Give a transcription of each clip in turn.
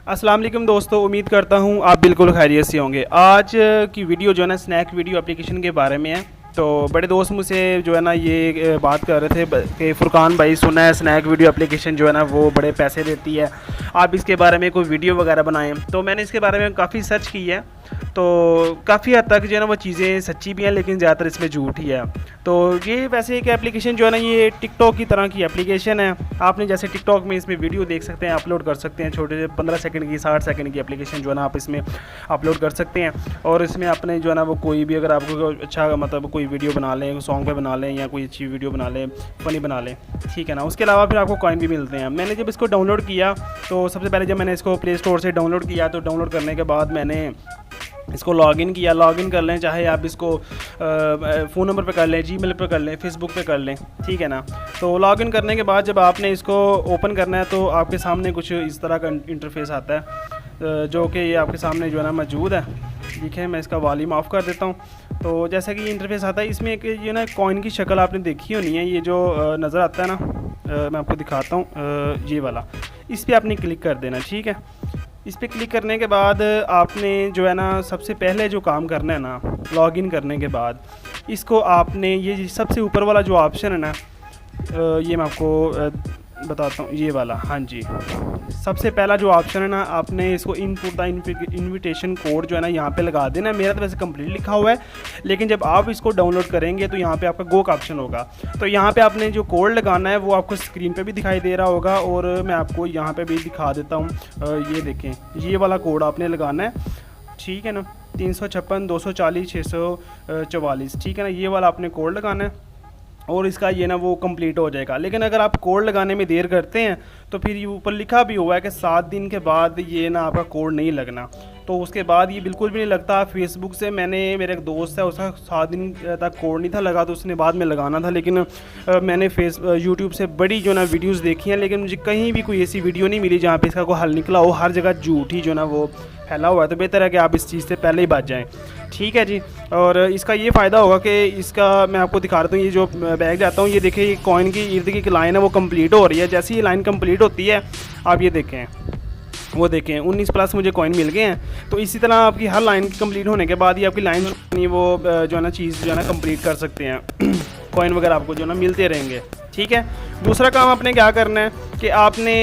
अस्सलाम वालेकुम दोस्तों, उम्मीद करता हूँ आप बिल्कुल खैरियत से होंगे। आज की वीडियो जो है ना स्नैक वीडियो एप्लीकेशन के बारे में है। तो बड़े दोस्त मुझसे जो है ना ये बात कर रहे थे कि फ़ुरकान भाई सुना है स्नैक वीडियो एप्लीकेशन जो है ना वो बड़े पैसे देती है, आप इसके बारे में कोई वीडियो वगैरह बनाएं। तो मैंने इसके बारे में काफ़ी सर्च की है, तो काफ़ी हद तक जो है ना वो चीज़ें सच्ची भी हैं, लेकिन ज़्यादातर इसमें झूठ ही है। तो ये वैसे एक एप्लीकेशन जो है ना ये टिकटॉक की तरह की एप्लीकेशन है। आपने जैसे टिकटॉक में इसमें वीडियो देख सकते हैं, अपलोड कर सकते हैं, छोटे से 15 सेकंड की 60 सेकंड की एप्लीकेशन जो है ना आप इसमें अपलोड कर सकते हैं। और इसमें अपने जो है ना वो कोई भी अगर आपको अच्छा मतलब कोई वीडियो बना लें, सॉन्ग पे बना लें या कोई अच्छी वीडियो बना लें, फ़नी बना लें, ठीक है ना। उसके अलावा फिर आपको कॉइन भी मिलते हैं। मैंने जब इसको डाउनलोड किया तो सबसे पहले जब मैंने इसको प्ले स्टोर से डाउनलोड किया तो डाउनलोड करने के बाद मैंने इसको लॉगिन किया। लॉगिन कर लें, चाहे आप इसको फ़ोन नंबर पे कर लें, जीमेल पे कर लें, फेसबुक पे कर लें, ठीक है ना। तो लॉगिन करने के बाद जब आपने इसको ओपन करना है तो आपके सामने कुछ इस तरह का इंटरफेस आता है, जो कि ये आपके सामने जो है ना मौजूद है। देखिए मैं इसका वॉल्यूम ऑफ़ कर देता हूँ। तो जैसा कि इंटरफेस आता है, इसमें एक ये ना कॉइन की शक्ल आपने देखी होनी है, ये जो नज़र आता है ना, मैं आपको दिखाता हूँ, ये वाला, इस पर आपने क्लिक कर देना, ठीक है। इस पर क्लिक करने के बाद आपने जो है ना सबसे पहले जो काम करना है ना, लॉगिन करने के बाद इसको आपने ये सबसे ऊपर वाला जो ऑप्शन है ना, ये मैं आपको बताता हूँ, ये वाला, हाँ जी, सबसे पहला जो ऑप्शन है ना, आपने इसको इनपुट द इनविटेशन कोड जो है ना यहाँ पे लगा देना। मेरा तो वैसे कंप्लीट लिखा हुआ है, लेकिन जब आप इसको डाउनलोड करेंगे तो यहाँ पे आपका गो का ऑप्शन होगा। तो यहाँ पे आपने जो कोड लगाना है वो आपको स्क्रीन पे भी दिखाई दे रहा होगा, और मैं आपको यहाँ पे भी दिखा देता हूँ। ये देखें, ये वाला कोड आपने लगाना है, ठीक है ना, 356 240 644, ठीक है ना, ये वाला आपने कोड लगाना है और इसका ये ना वो कंप्लीट हो जाएगा। लेकिन अगर आप कोड लगाने में देर करते हैं तो फिर ये ऊपर लिखा भी हुआ है कि 7 दिन के बाद ये ना आपका कोड नहीं लगना। तो उसके बाद ये बिल्कुल भी नहीं लगता। फेसबुक से मैंने, मेरे एक दोस्त है, उसका 7 दिन तक कोड नहीं था लगा, तो उसने बाद में लगाना था। लेकिन मैंने यूट्यूब से बड़ी जो ना वीडियोस देखी हैं, लेकिन मुझे कहीं भी कोई ऐसी वीडियो नहीं मिली जहाँ पे इसका कोई हल निकला हो। हर जगह झूठ ही जो ना वो फैला हुआ है। तो बेहतर है कि आप इस चीज़ से पहले ही बच जाएँ, ठीक है जी। और इसका ये फ़ायदा होगा कि इसका मैं आपको दिखा देता हूँ, ये जो बैग जाता हूँ, ये देखिए, ये कॉइन की इर्द की लाइन है वो कंप्लीट हो रही है। जैसे ही लाइन कंप्लीट होती है, आप ये देखें, वो देखें 19+ मुझे कॉइन मिल गए हैं। तो इसी तरह आपकी हर लाइन कंप्लीट होने के बाद ही आपकी लाइन वो जो है ना चीज़ जो है ना कंप्लीट कर सकते हैं। कॉइन वगैरह आपको जो है ना मिलते रहेंगे, ठीक है। दूसरा काम आपने क्या करना है कि आपने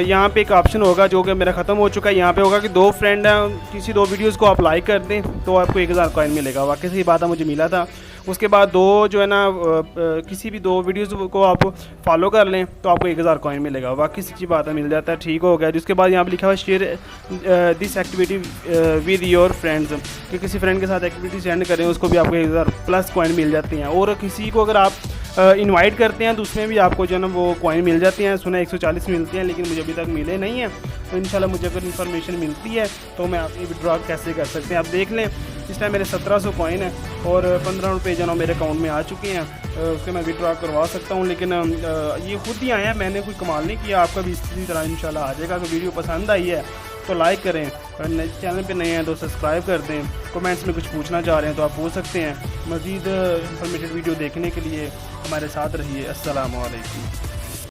यहाँ पे एक ऑप्शन होगा जो कि मेरा ख़त्म हो चुका है। यहाँ पे होगा कि 2 फ्रेंड हैं, किसी 2 वीडियोज़ को आप लाइक कर दें तो आपको 1000 कॉइन मिलेगा। वाकई सही बात है, मुझे मिला था। उसके बाद 2 जो है ना किसी भी 2 वीडियोज़ को आप फॉलो कर लें तो आपको 1000 कॉइन मिलेगा। वाकई सच्ची बात है, मिल जाता है, ठीक हो गया। जिसके बाद यहाँ पर लिखा हुआ share this activity with your friends, कि किसी फ्रेंड के साथ एक्टिविटी सेंड करें, उसको भी आपको 1000+ कॉइन मिल जाती हैं। और किसी को अगर आप इनवाइट करते हैं तो उसमें भी आपको जो है ना वो कॉइन मिल जाती हैं। सुना 140 मिलती हैं, लेकिन मुझे अभी तक मिले नहीं हैं। तो इंशाल्लाह मुझे अगर इन्फॉर्मेशन मिलती है तो मैं आपकी विड्रॉ कैसे कर सकते हैं आप देख लें। इस टाइम मेरे 1700 कॉइन है और 15 रुपये जो ना मेरे अकाउंट में आ चुके हैं, उसके मैं विड्रॉ करवा सकता हूँ। लेकिन ये खुद ही आए हैं, मैंने कोई कमाल नहीं किया। आपका भी इसी तरह इंशाल्लाह आ जाएगा। तो वीडियो पसंद आई है तो लाइक करें, और चैनल पे नए हैं तो सब्सक्राइब कर दें। कमेंट्स में कुछ पूछना चाह रहे हैं तो आप पूछ सकते हैं। मज़ीद इंफॉर्मेटिव वीडियो देखने के लिए हमारे साथ रहिए। अस्सलामु अलैकुम।